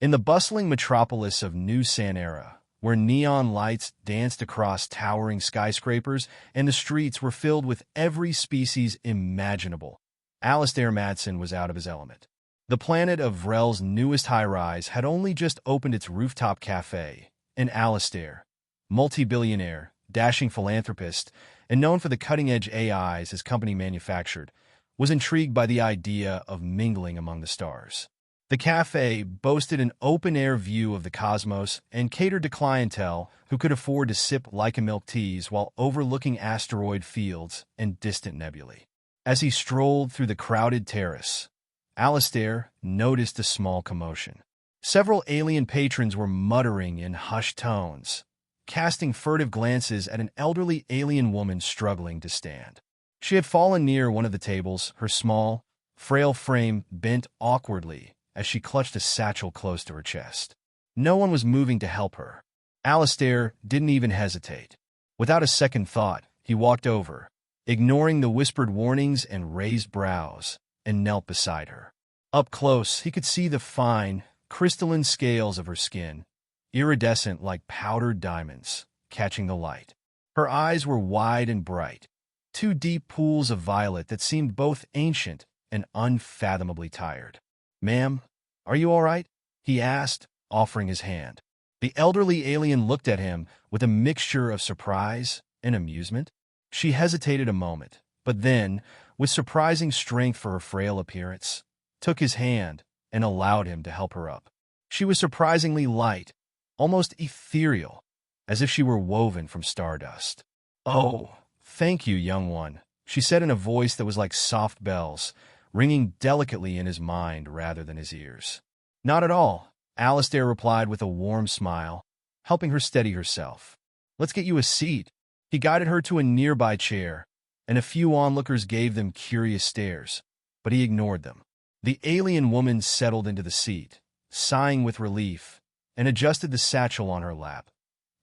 In the bustling metropolis of New Syla'Ra, where neon lights danced across towering skyscrapers and the streets were filled with every species imaginable, Alistair Madsen was out of his element. The planet of Vrel's newest high-rise had only just opened its rooftop café, and Alistair, multi-billionaire, dashing philanthropist, and known for the cutting-edge AIs his company manufactured, was intrigued by the idea of mingling among the stars. The café boasted an open-air view of the cosmos and catered to clientele who could afford to sip lycomilk teas while overlooking asteroid fields and distant nebulae. As he strolled through the crowded terrace, Alistair noticed a small commotion. Several alien patrons were muttering in hushed tones, casting furtive glances at an elderly alien woman struggling to stand. She had fallen near one of the tables, her small, frail frame bent awkwardly as she clutched a satchel close to her chest. No one was moving to help her. Alistair didn't even hesitate. Without a second thought, he walked over, ignoring the whispered warnings and raised brows, and knelt beside her. Up close, he could see the fine, crystalline scales of her skin, iridescent like powdered diamonds, catching the light. Her eyes were wide and bright, two deep pools of violet that seemed both ancient and unfathomably tired. "Ma'am, are you all right?" he asked, offering his hand. The elderly alien looked at him with a mixture of surprise and amusement. She hesitated a moment, but then, with surprising strength for her frail appearance, took his hand and allowed him to help her up. She was surprisingly light, almost ethereal, as if she were woven from stardust. "Oh, thank you, young one," she said in a voice that was like soft bells, ringing delicately in his mind rather than his ears. "Not at all," Alistair replied with a warm smile, helping her steady herself. "Let's get you a seat." He guided her to a nearby chair, and a few onlookers gave them curious stares, but he ignored them. The alien woman settled into the seat, sighing with relief, and adjusted the satchel on her lap,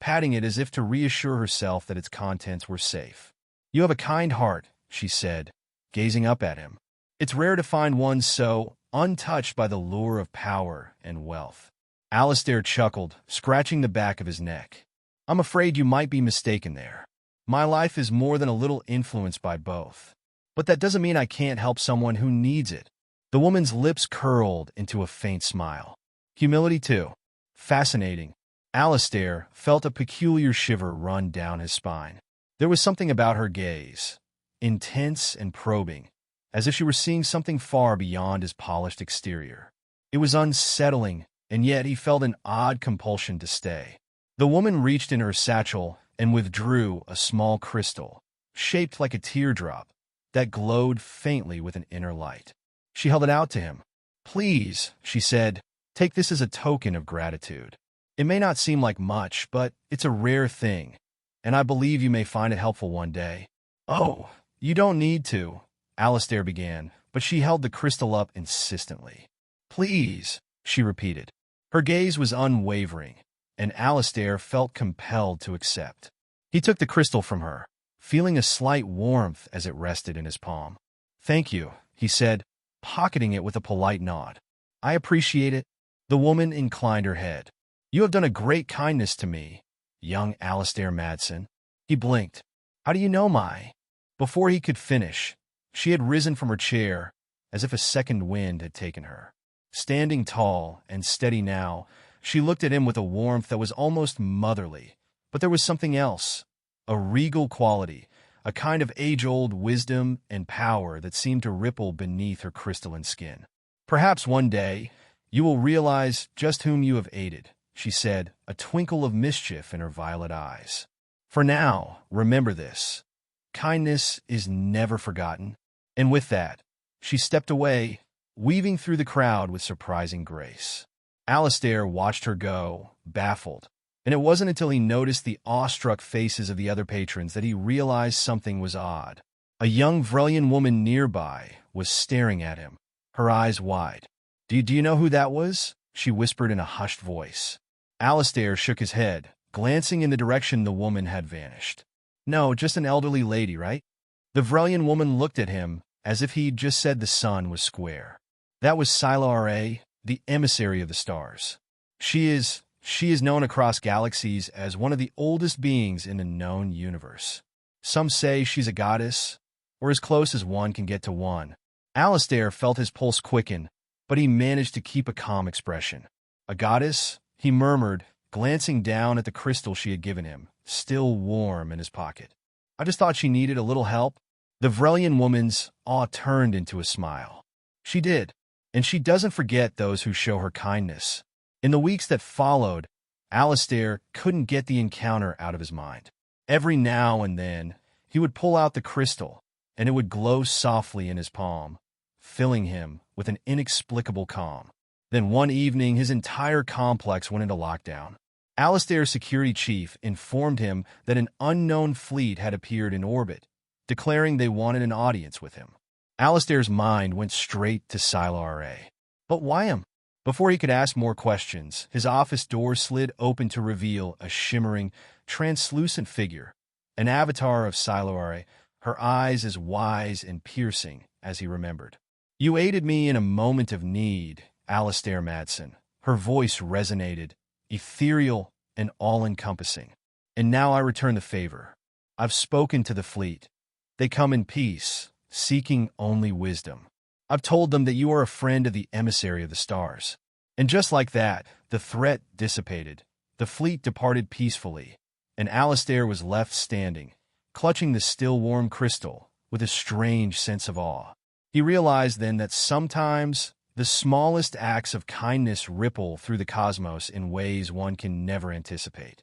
patting it as if to reassure herself that its contents were safe. "You have a kind heart," she said, gazing up at him. "It's rare to find one so untouched by the lure of power and wealth." Alistair chuckled, scratching the back of his neck. "I'm afraid you might be mistaken there. My life is more than a little influenced by both. But that doesn't mean I can't help someone who needs it." The woman's lips curled into a faint smile. Humility, too. Fascinating. Alistair felt a peculiar shiver run down his spine. There was something about her gaze, intense and probing, as if she were seeing something far beyond his polished exterior. It was unsettling, and yet he felt an odd compulsion to stay. The woman reached in her satchel and withdrew a small crystal, shaped like a teardrop, that glowed faintly with an inner light. She held it out to him. "Please," she said, "take this as a token of gratitude. It may not seem like much, but it's a rare thing, and I believe you may find it helpful one day." "Oh, you don't need to," Alistair began, but she held the crystal up insistently. "Please," she repeated. Her gaze was unwavering, and Alistair felt compelled to accept. He took the crystal from her, feeling a slight warmth as it rested in his palm. "Thank you," he said, pocketing it with a polite nod. "I appreciate it." The woman inclined her head. "You have done a great kindness to me, young Alistair Madsen." He blinked. "How do you know my—" Before he could finish, she had risen from her chair, as if a second wind had taken her. Standing tall and steady now, she looked at him with a warmth that was almost motherly, but there was something else, a regal quality, a kind of age-old wisdom and power that seemed to ripple beneath her crystalline skin. "Perhaps one day you will realize just whom you have aided," she said, a twinkle of mischief in her violet eyes. "For now, remember this. Kindness is never forgotten." And with that, she stepped away, weaving through the crowd with surprising grace. Alistair watched her go, baffled, and it wasn't until he noticed the awestruck faces of the other patrons that he realized something was odd. A young Vrelian woman nearby was staring at him, her eyes wide. Do you know who that was?" she whispered in a hushed voice. Alistair shook his head, glancing in the direction the woman had vanished. "No, just an elderly lady, right?" The Vrelian woman looked at him as if he'd just said the sun was square. "That was Syla'Ra, the emissary of the stars." She is known across galaxies as one of the oldest beings in the known universe. Some say she's a goddess, or as close as one can get to one. Alistair felt his pulse quicken, but he managed to keep a calm expression. A goddess? He murmured, glancing down at the crystal she had given him, still warm in his pocket. I just thought she needed a little help. The Vrelian woman's awe turned into a smile. She did, and she doesn't forget those who show her kindness. In the weeks that followed, Alistair couldn't get the encounter out of his mind. Every now and then, he would pull out the crystal, and it would glow softly in his palm, filling him with an inexplicable calm. Then one evening, his entire complex went into lockdown. Alistair's security chief informed him that an unknown fleet had appeared in orbit, declaring they wanted an audience with him. Alistair's mind went straight to Syla'Ra. But why him? Before he could ask more questions, his office door slid open to reveal a shimmering, translucent figure, an avatar of Syla'Ra, her eyes as wise and piercing as he remembered. You aided me in a moment of need, Alistair Madsen. Her voice resonated, ethereal and all-encompassing. And now I return the favor. I've spoken to the fleet. They come in peace, seeking only wisdom. I've told them that you are a friend of the Emissary of the Stars. And just like that, the threat dissipated. The fleet departed peacefully, and Alistair was left standing, clutching the still warm crystal with a strange sense of awe. He realized then that sometimes the smallest acts of kindness ripple through the cosmos in ways one can never anticipate.